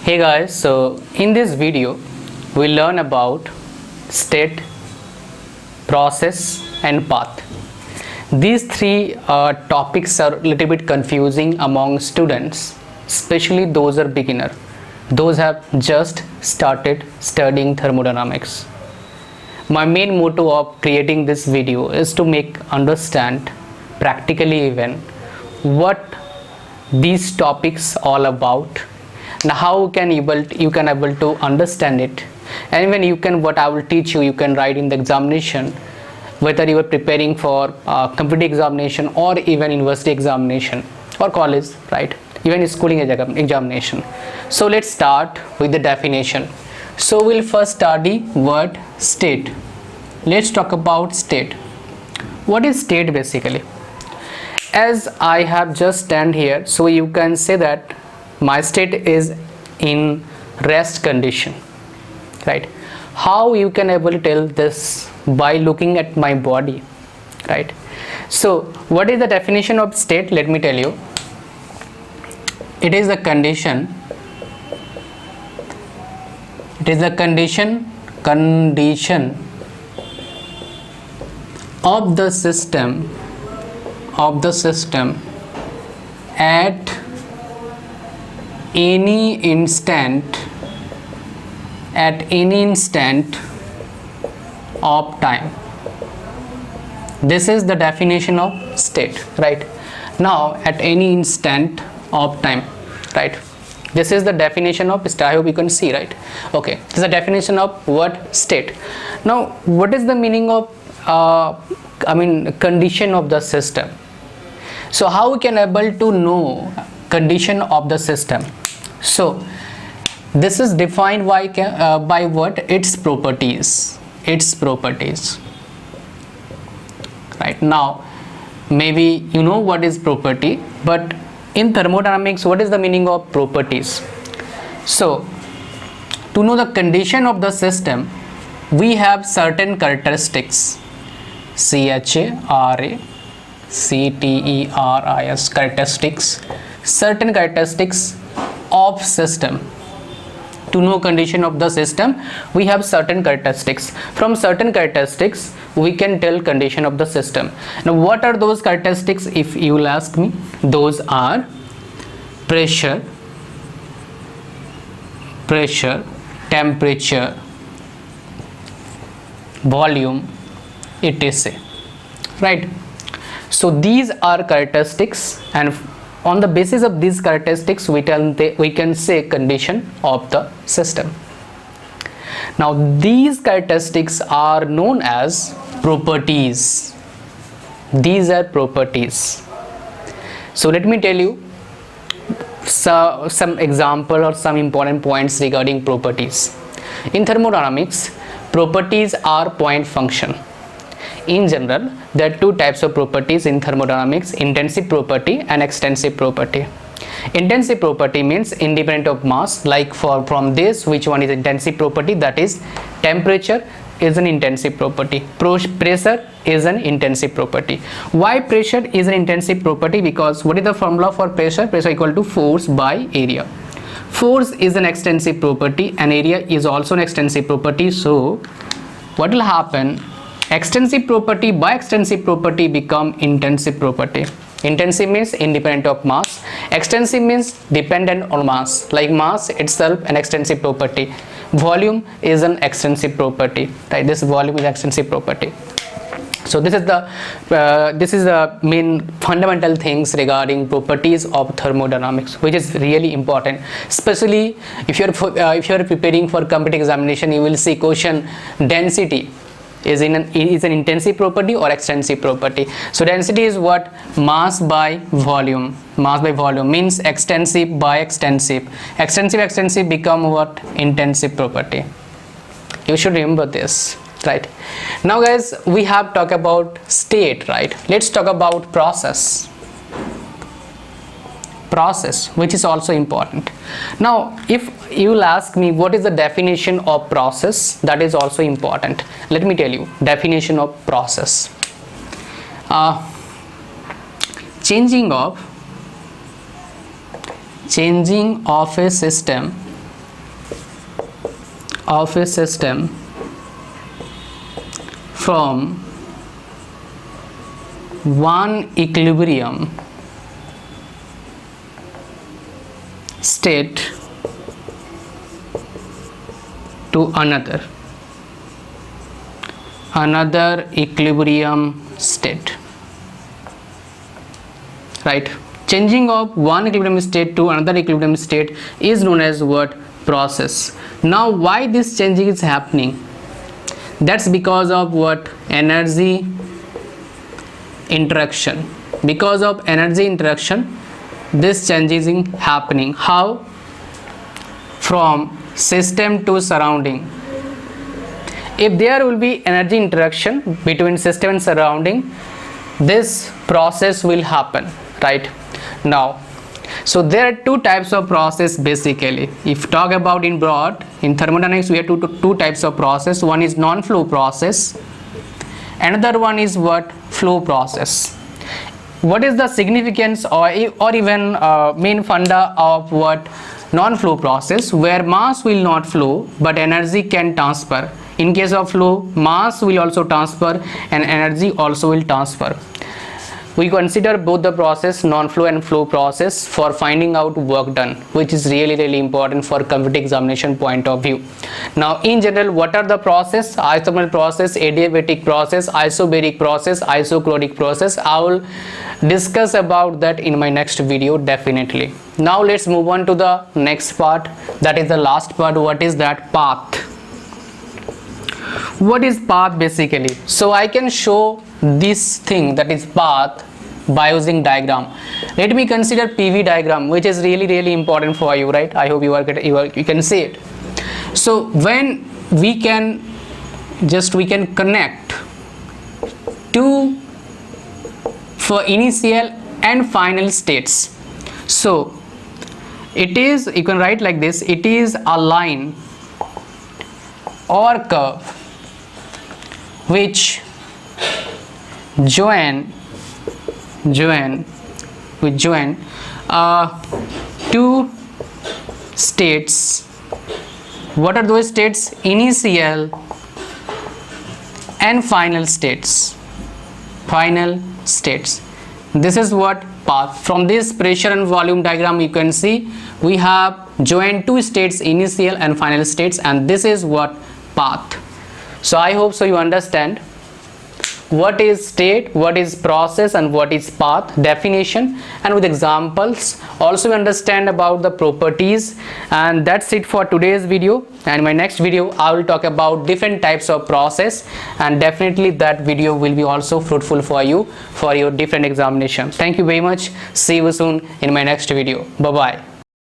Hey guys, so in this video we learn about state, process and path. These three topics are a little bit confusing among students, especially those are beginner, those have just started studying thermodynamics. My main motto of creating this video is to make understand practically even what these topics all about and how you can able to understand it, and even you can what I will teach you can write in the examination, whether you are preparing for competitive examination or even university examination or college, right, even schooling examination. So let's start with the definition. So we'll first study word state. Let's talk about state. What is state basically? As I have just stand here, so you can say that my state is in rest condition, right? How you can able to tell this? By looking at my body, right? So what is the definition of state? Let me tell you. It is a condition. It is a condition of the system at any instant of time. This is the definition of state, right? Now at any instant of time, right? This is the definition of state. I hope you can see, right? Okay, this is the definition of what state. Now what is the meaning of condition of the system? So how we can able to know condition of the system? So this is defined by what? Its properties. Right, now maybe you know what is property, but in thermodynamics what is the meaning of properties? So to know the condition of the system, we have certain characteristics. Characteristics, certain characteristics of system. To know condition of the system, we have certain characteristics. From certain characteristics we can tell condition of the system. Now what are those characteristics? If you will ask me, those are pressure, temperature, volume, etc. Right? So these are characteristics, and on the basis of these characteristics we can say condition of the system. Now these characteristics are known as properties. These are properties. So let me tell you some example or some important points regarding properties. In thermodynamics, properties are point function. In general, there are two types of properties in thermodynamics: intensive property and extensive property. Intensive property means independent of mass, like from this, which one is intensive property? That is temperature is an intensive property, pressure is an intensive property. Why pressure is an intensive property? Because what is the formula for pressure? Pressure equal to force by area. Force is an extensive property and area is also an extensive property. So what will happen? Extensive property by extensive property become intensive property. Intensive means independent of mass. Extensive means dependent on mass, like mass itself an extensive property. Volume is an extensive property, right? This volume is extensive property. So this is the main fundamental things regarding properties of thermodynamics, which is really important, especially if you are preparing for competitive examination. You will see question: density is an intensive property or extensive property. So density is what? Mass by volume. Mass by volume means extensive by extensive. Extensive become what? Intensive property. You should remember this, right? Now guys, we have talked about state, right? Let's talk about process, which is also important. Now if you will ask me what is the definition of process, that is also important. Let me tell you definition of process. Changing of a system of a system from one equilibrium state to another equilibrium state, right? Changing of one equilibrium state to another equilibrium state is known as what? Process. Now why this changing is happening? That's because of what? Energy interaction. Because of energy interaction, this change is happening. How? From system to surrounding. If there will be energy interaction between system and surrounding, this process will happen, right? Now, so there are two types of process basically. If talk about in broad, in thermodynamics we have two types of process. One is non-flow process, another one is what? Flow process. What is the significance or even main funda of what? Non-flow process, where mass will not flow but energy can transfer. In case of flow, mass will also transfer and energy also will transfer. We consider both the process, non-flow and flow process, for finding out work done, which is really important for competitive examination point of view. Now in general, what are the process? Isothermal process, adiabatic process, isobaric process, isochloric process. I will discuss about that in my next video definitely. Now let's move on to the next part, that is the last part. What is that? Path. What is path basically? So I can show this thing, that is path, by using diagram. Let me consider PV diagram, which is really important for you, right? I hope you can see it. So when we can connect two for initial and final states. So it is, you can write like this, it is a line or curve which join two states. What are those states? Initial and final states. This is what? Path. From this pressure and volume diagram you can see we have joined two states, initial and final states, and this is what? Path. So I hope so you understand what is state, what is process, and what is path definition, and with examples also we understand about the properties. And that's it for today's video, and in my next video I will talk about different types of process, and definitely that video will be also fruitful for you for your different examination. Thank you very much. See you soon in my next video. Bye bye.